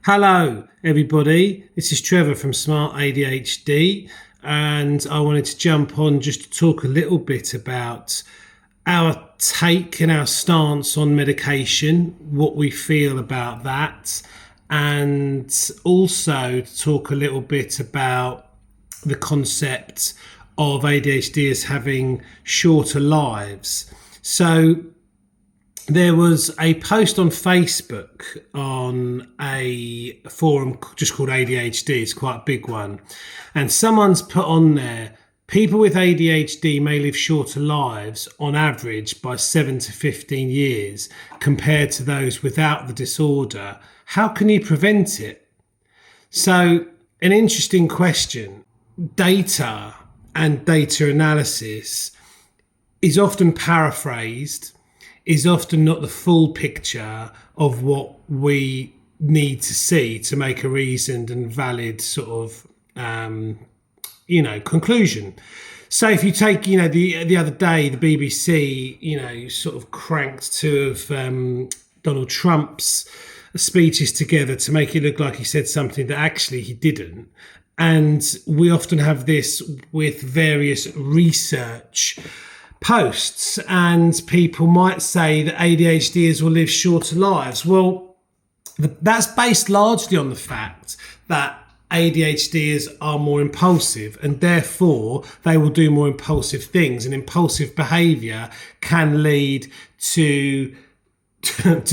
Hello, everybody. This is Trevor from SMARTADHD, and I wanted to jump on just to talk a little bit about our take and our stance on medication, what we feel about that, and also to talk a little bit about the concept of ADHD as having shorter lives. So there was a post on Facebook on a forum just called ADHD. It's quite a big one. And someone's put on there, people with ADHD may live shorter lives on average by 7 to 15 years compared to those without the disorder. How can you prevent it? So, an interesting question. Data and data analysis is often paraphrased, is often not the full picture of what we need to see to make a reasoned and valid sort of, conclusion. So if you take, the other day, the BBC, sort of cranked two of Donald Trump's speeches together to make it look like he said something that actually he didn't. And we often have this with various research posts, and people might say that ADHDers will live shorter lives. Well, that's based largely on the fact that ADHDers are more impulsive, and therefore they will do more impulsive things, and impulsive behaviour can lead to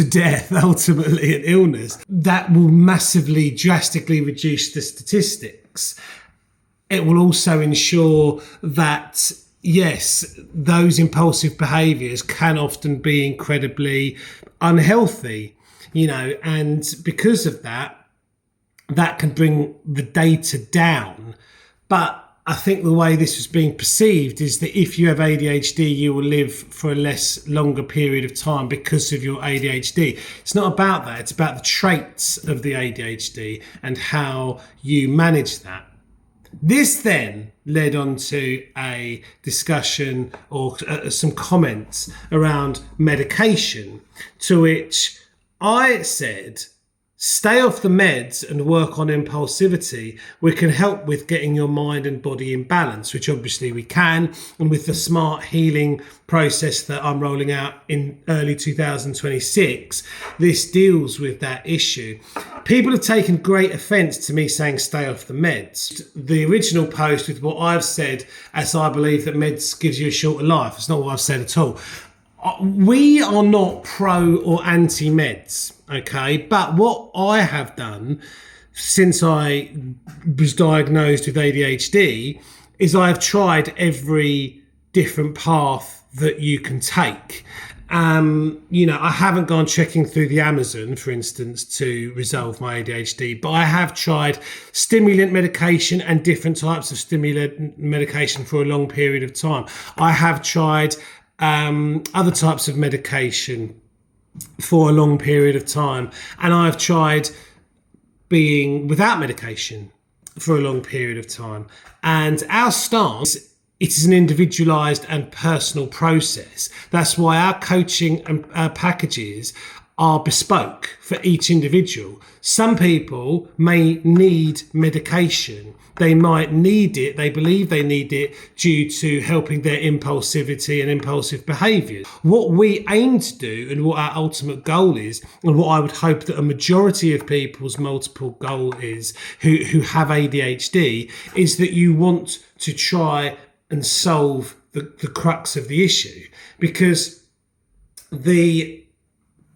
death, ultimately, and illness. That will massively, drastically reduce the statistics. It will also ensure that, yes, those impulsive behaviours can often be incredibly unhealthy, and because of that, that can bring the data down. But I think the way this was being perceived is that if you have ADHD, you will live for a longer period of time because of your ADHD. It's not about that. It's about the traits of the ADHD and how you manage that. This then led on to a discussion or some comments around medication, to which I said, stay off the meds and work on impulsivity. We can help with getting your mind and body in balance, which obviously we can. And with the smart healing process that I'm rolling out in early 2026, this deals with that issue. People have taken great offence to me saying stay off the meds. The original post with what I've said, as I believe that meds gives you a shorter life. It's not what I've said at all. We are not pro or anti-meds, okay? But what I have done since I was diagnosed with ADHD is I have tried every different path that you can take. I haven't gone checking through the Amazon, for instance, to resolve my ADHD, but I have tried stimulant medication and different types of stimulant medication for a long period of time. I have tried other types of medication for a long period of time, and I've tried being without medication for a long period of time. And our stance, it is an individualized and personal process. That's why our coaching and packages are bespoke for each individual. Some people may need medication. They might need it, they believe they need it due to helping their impulsivity and impulsive behaviours. What we aim to do, and what our ultimate goal is, and what I would hope that a majority of people's multiple goal is who have ADHD, is that you want to try and solve the crux of the issue. Because the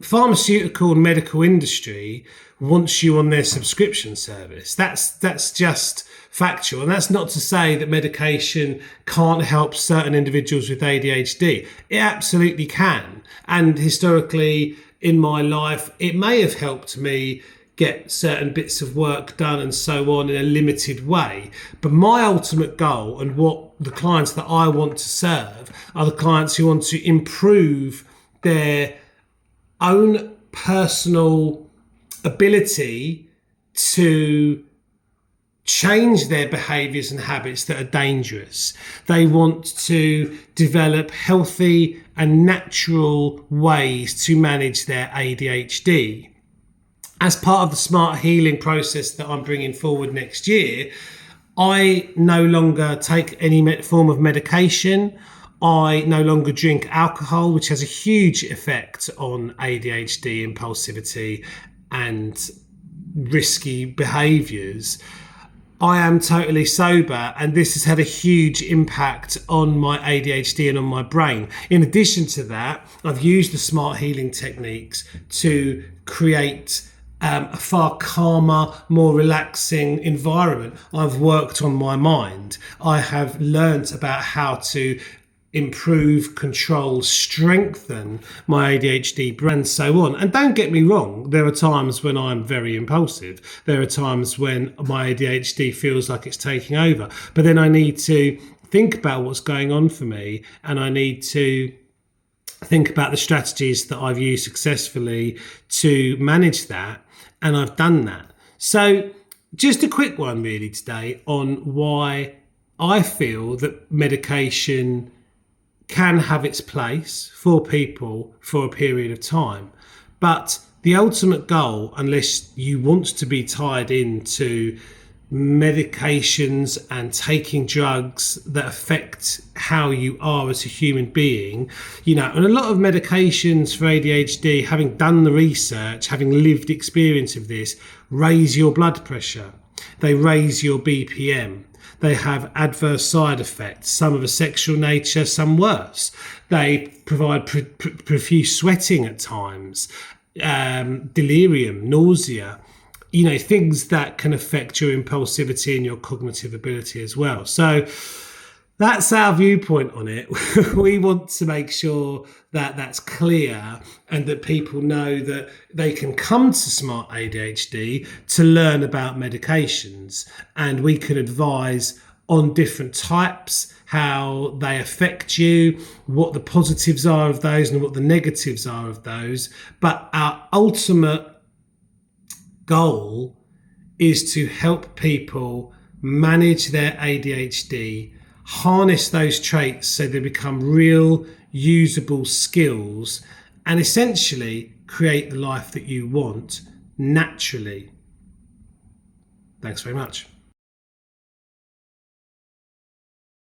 pharmaceutical and medical industry wants you on their subscription service. That's just factual. And that's not to say that medication can't help certain individuals with ADHD. It absolutely can. And historically in my life, it may have helped me get certain bits of work done and so on in a limited way. But my ultimate goal, and what the clients that I want to serve, are the clients who want to improve their own personal ability to change their behaviours and habits that are dangerous. They want to develop healthy and natural ways to manage their ADHD. as part of the smart healing process that I'm bringing forward next year, I no longer take any form of medication. I no longer drink alcohol, which has a huge effect on ADHD, impulsivity, and risky behaviours. I am totally sober, and this has had a huge impact on my ADHD and on my brain. In addition to that, I've used the smart healing techniques to create a far calmer, more relaxing environment. I've worked on my mind. I have learnt about how to improve, control, strengthen my ADHD brain, and so on. And don't get me wrong, there are times when I'm very impulsive. There are times when my ADHD feels like it's taking over. But then I need to think about what's going on for me, and I need to think about the strategies that I've used successfully to manage that. And I've done that. So just a quick one really today on why I feel that medication can have its place for people for a period of time. But the ultimate goal, unless you want to be tied into medications and taking drugs that affect how you are as a human being, and a lot of medications for ADHD, having done the research, having lived experience of this, raise your blood pressure. They raise your BPM. They have adverse side effects, some of a sexual nature, some worse. They provide profuse sweating at times, delirium, nausea, things that can affect your impulsivity and your cognitive ability as well. So that's our viewpoint on it. We want to make sure that that's clear and that people know that they can come to Smart ADHD to learn about medications, and we can advise on different types, how they affect you, what the positives are of those and what the negatives are of those. But our ultimate goal is to help people manage their ADHD, harness those traits so they become real usable skills, and essentially create the life that you want naturally. Thanks very much.